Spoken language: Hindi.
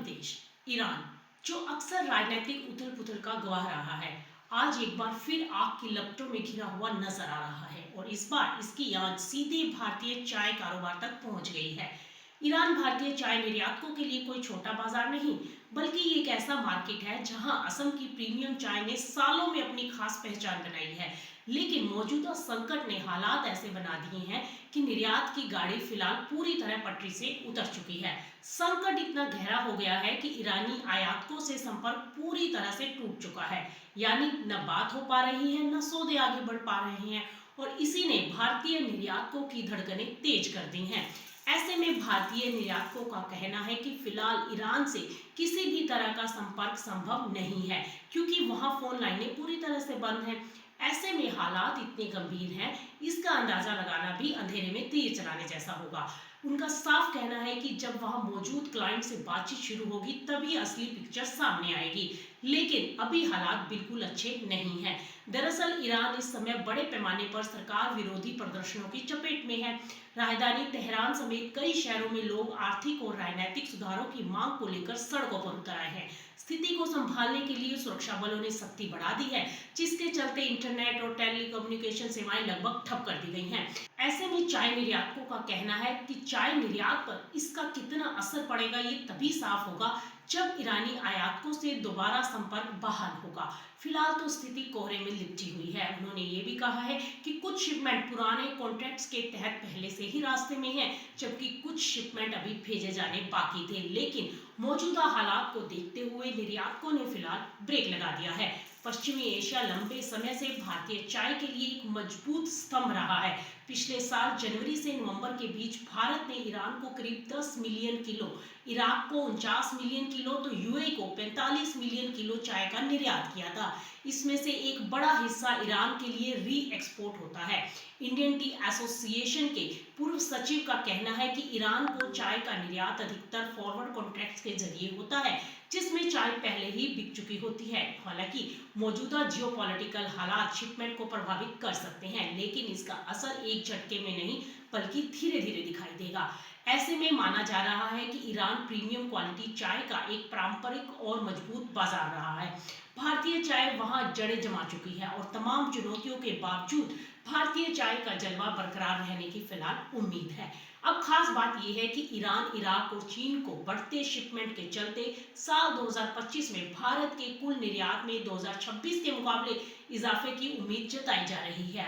देश ईरान, जो अक्सर राजनीतिक उथल पुथल का गवाह रहा है, आज एक बार फिर आग की लपटों में घिरा हुआ नजर आ रहा है और इस बार इसकी आंच सीधे भारतीय चाय कारोबार तक पहुंच गई है। ईरान भारतीय चाय निर्यातकों के लिए कोई छोटा बाजार नहीं, बल्कि एक ऐसा मार्केट है जहां असम की प्रीमियम चाय ने सालों में अपनी खास पहचान बनाई है। लेकिन मौजूदा संकट ने हालात ऐसे बना दिए हैं कि निर्यात की गाड़ी फिलहाल पूरी तरह पटरी से उतर चुकी है। संकट इतना गहरा हो गया है कि ईरानी आयातकों से संपर्क पूरी तरह से टूट चुका है, यानी न बात हो पा रही है, न सौदे आगे बढ़ पा रहे हैं और इसी ने भारतीय निर्यातकों की धड़कनें तेज कर दी हैं। ऐसे में भारतीय निर्यातकों का कहना है कि फिलहाल ईरान से किसी भी तरह का संपर्क संभव नहीं है, क्योंकि वहां फोन लाइनें पूरी तरह से बंद हैं। ऐसे में हालात इतने गंभीर हैं, इसका अंदाजा लगाना भी अंधेरे में तीर चलाने जैसा होगा। उनका साफ कहना है कि जब वहां मौजूद क्लाइंट से बातचीत शुरू होगी तभी असली पिक्चर सामने आएगी, लेकिन अभी हालात बिल्कुल अच्छे नहीं हैं। दरअसल ईरान इस समय बड़े पैमाने पर सरकार विरोधी प्रदर्शनों की चपेट में है। राजधानी तेहरान समेत कई शहरों में लोग आर्थिक और राजनीतिक सुधारों की मांग को लेकर सड़कों पर उतर आए हैं। स्थिति को संभालने के लिए सुरक्षा बलों ने सख्ती बढ़ा दी है, जिसके चलते इंटरनेट और टेलीकम्युनिकेशन सेवाएं लगभग ठप कर दी गई हैं। ऐसे में चाय निर्यातकों का कहना है कि चाय निर्यात पर इसका कितना असर पड़ेगा ये तभी साफ होगा जब ईरानी आयातकों से दोबारा संपर्क बहाल होगा। फिलहाल तो स्थिति कोहरे में लिपटी हुई है। उन्होंने ये भी कहा है कि कुछ शिपमेंट पुराने कॉन्ट्रैक्ट्स के तहत पहले से ही रास्ते में हैं, जबकि कुछ शिपमेंट अभी भेजे जाने बाकी थे। लेकिन मौजूदा हालात को देखते हुए निर्यातकों ने फिलहाल ब्रेक लगा दिया है। पश्चिमी एशिया लंबे समय से भारतीय चाय के लिए एक मजबूत स्तंभ रहा है। पिछले साल जनवरी से नवंबर के बीच भारत ने ईरान को करीब 10 मिलियन किलो, इराक को 49 मिलियन किलो तो यूएई को 45 मिलियन किलो चाय का निर्यात किया था। इसमें से एक बड़ा हिस्सा ईरान के लिए री एक्सपोर्ट होता है। इंडियन टी एसोसिएशन के पूर्व सचिव का कहना है कि ईरान को चाय का निर्यात अधिकतर फॉरवर्ड कॉन्ट्रैक्ट्स के जरिए होता है, जिसमें चाय पहले ही बिक चुकी होती है। हालांकि मौजूदा जियोपॉलिटिकल हालात शिपमेंट को प्रभावित कर सकते हैं, लेकिन इसका असर एक झटके में नहीं बल्कि धीरे धीरे दिखाई देगा। ऐसे में माना जा रहा है कि ईरान प्रीमियम क्वालिटी चाय का एक पारंपरिक और मजबूत बाजार रहा है। भारतीय चाय वहां जड़ें जमा चुकी है और तमाम चुनौतियों के बावजूद भारतीय चाय का जलवा बरकरार रहने की फिलहाल उम्मीद है। अब खास बात यह है कि ईरान, इराक और चीन को बढ़ते शिपमेंट के चलते साल 2025 में भारत के कुल निर्यात में 2026 के मुकाबले इजाफे की उम्मीद जताई जा रही है।